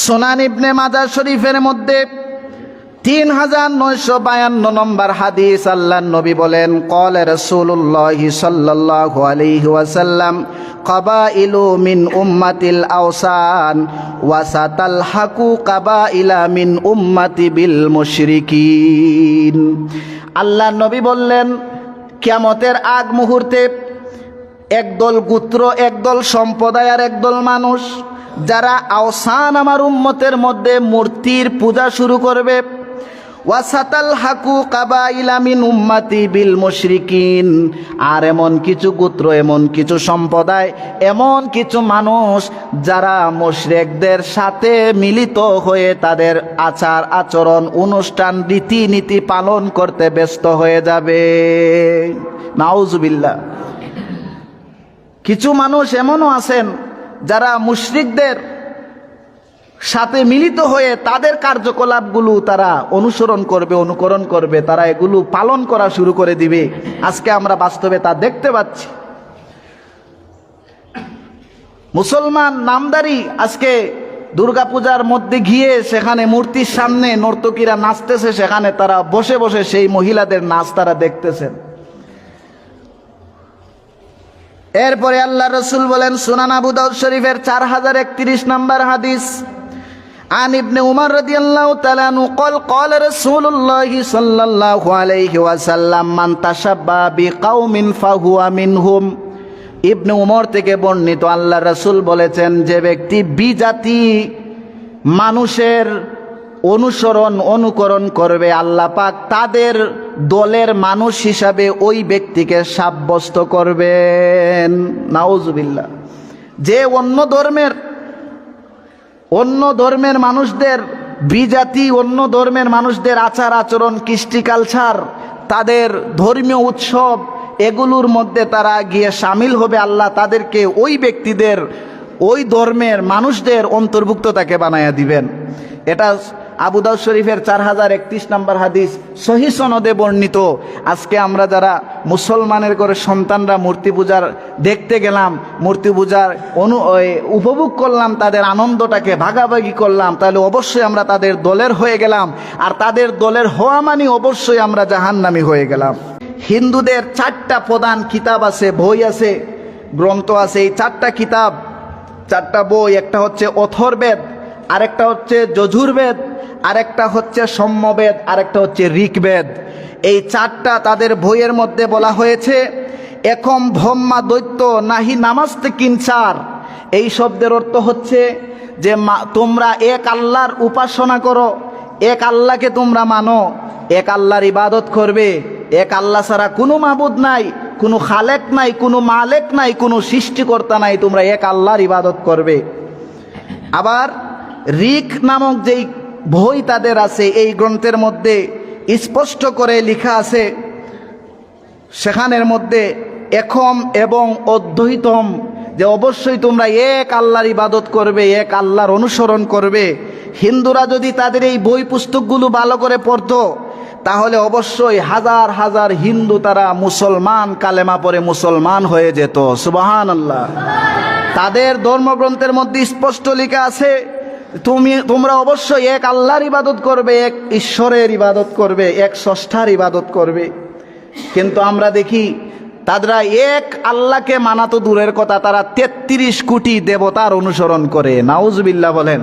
সুনান ইবনে মাজাহ শরীফের মধ্যে 3952 নম্বর হাদিস, আল্লাহর নবী বলেন, ক্বালা রাসূলুল্লাহ সাল্লাল্লাহু আলাইহি ওয়াসাল্লাম, কাবাইলু মিন উম্মাতিল আওসান ওয়া সাতালহাকু কাবাইলা মিন উম্মাতি বিল মুশরিকিন। আল্লাহর নবী বললেন, কিয়ামতের আগ মুহূর্তে একদল গোত্র, একদল সম্প্রদায় আর একদল মানুষ যারা আওসান আমার উম্মতের মধ্যে মূর্তির পূজা শুরু করবে, ওয়াসাতাল হাকু কাবাইলা মিন উম্মাতি বিল মুশরিকিন, আর এমন কিছু গোত্র, এমন কিছু সম্প্রদায়, এমন কিছু মানুষ যারা মুশরিকদের সাথে মিলিত হয়ে তাদের আচার আচরণ অনুষ্ঠান রীতিনীতি পালন করতে ব্যস্ত হয়ে যাবে। নাউজুবিল্লাহ। কিছু মানুষ এমনও আছেন যারা মুশরিকদের সাথে মিলিত হয়ে তাদের কার্যকলাপগুলো তারা অনুকরণ করবে, তারা এগুলো পালন করা শুরু করে দিবে। আজকে আমরা বাস্তবে তা দেখতে পাচ্ছি। মুসলমান নামদারি আজকে দুর্গাপূজার মধ্যে গিয়ে সেখানে মূর্তির সামনে নর্তকীরা নাচতেছে, সেখানে তারা বসে বসে সেই মহিলাদের নাচ তারা দেখতেছেন। এরপরে আল্লাহ রসুল বলেন, সুনান আবু দাউদ শরীফের 4031 নম্বর হাদিস, আন ইবনে উমর রাদিয়াল্লাহু তাআলা আনহু قال قال رسول الله صلى الله عليه وسلم من تشبه بقوم فهو منهم। ইবনে উমর থেকে বর্ণিত, আল্লাহ রসুল বলেছেন, যে ব্যক্তি বিজাতি মানুষের অনুকরণ করবে, আল্লাহ পাক তাদের দলের মানুষ হিসাবে ওই ব্যক্তিকে সাব্যস্ত করবেন। নাউজুবিল্লাহ। যে অন্য ধর্মের মানুষদের, বিজাতি অন্য ধর্মের মানুষদের আচার আচরণ, কৃষ্টি কালচার, তাদের ধর্মীয় উৎসব, এগুলোর মধ্যে তারা গিয়ে সামিল হবে, আল্লাহ তাদেরকে ওই ব্যক্তিদের, ওই ধর্মের মানুষদের অন্তর্ভুক্ত তাকে বানায়া দিবেন। এটা আবু দাউদ শরীফের 4031 নম্বর হাদিস, সহিহ সনদে বর্ণিত। আজকে আমরা যারা মুসলমানের ঘরে সন্তানরা মূর্তি পূজার দেখতে গেলাম, মূর্তি পূজার উপভোগ করলাম, তাদের আনন্দটাকে ভাগাভাগি করলাম, তাহলে অবশ্যই আমরা তাদের দলের হয়ে গেলাম, আর তাদের দলের হওয়া মানে অবশ্যই আমরা জাহান্নামী হয়ে গেলাম। হিন্দুদের 4টা প্রধান কিতাব আছে, বই আছে, গ্রন্থ আছে। এই 4টা কিতাব, 4টা বই, একটা হচ্ছে অথর্ববেদ, আরেকটা হচ্ছে যজুর্বেদ, আরেকটা হচ্ছে সাম্যবেদ, আরেকটা হচ্ছে ঋগ্বেদ। এই 4টা তাদের বইয়ের মধ্যে বলা হয়েছে, একম ব্রহ্মা দৈত্য নাহি নামাস্তে কিঞ্চার। এই শব্দের অর্থ হচ্ছে যে তোমরা এক আল্লাহর উপাসনা করো, এক আল্লাহকে তোমরা মানো, এক আল্লাহর ইবাদত করবে, এক আল্লাহ ছাড়া কোনো মাবুদ নাই, কোনো খালেক নাই, কোনো মালেক নাই, কোনো সৃষ্টিকর্তা নাই, তোমরা এক আল্লাহর ইবাদত করবে। আবার ঋক নামক যেই বই তাদের আছে, এই গ্রন্থের মধ্যে স্পষ্ট করে লেখা আছে, সেখানের মধ্যে একম এবং অদ্বৈতম, যে অবশ্যই তোমরা এক আল্লাহর ইবাদত করবে, এক আল্লাহর অনুসরণ করবে। হিন্দুরা যদি তাদের এই বই পুস্তকগুলো ভালো করে পড়তো, তাহলে অবশ্যই হাজার হাজার হিন্দু তারা মুসলমান, কালেমা পড়ে মুসলমান হয়ে যেত। সুবহানাল্লাহ। তাদের ধর্মগ্রন্থের মধ্যে স্পষ্ট লেখা আছে, তোমরা অবশ্যই এক আল্লাহর ইবাদত করবে, এক ঈশ্বরের ইবাদত করবে, এক স্রষ্টার ইবাদত করবে। কিন্তু আমরা দেখি তারা এক আল্লাহকে মানা তো দূরের কথা, তারা 33 কোটি দেবতার অনুসরণ করে। নাউজুবিল্লাহ বলেন।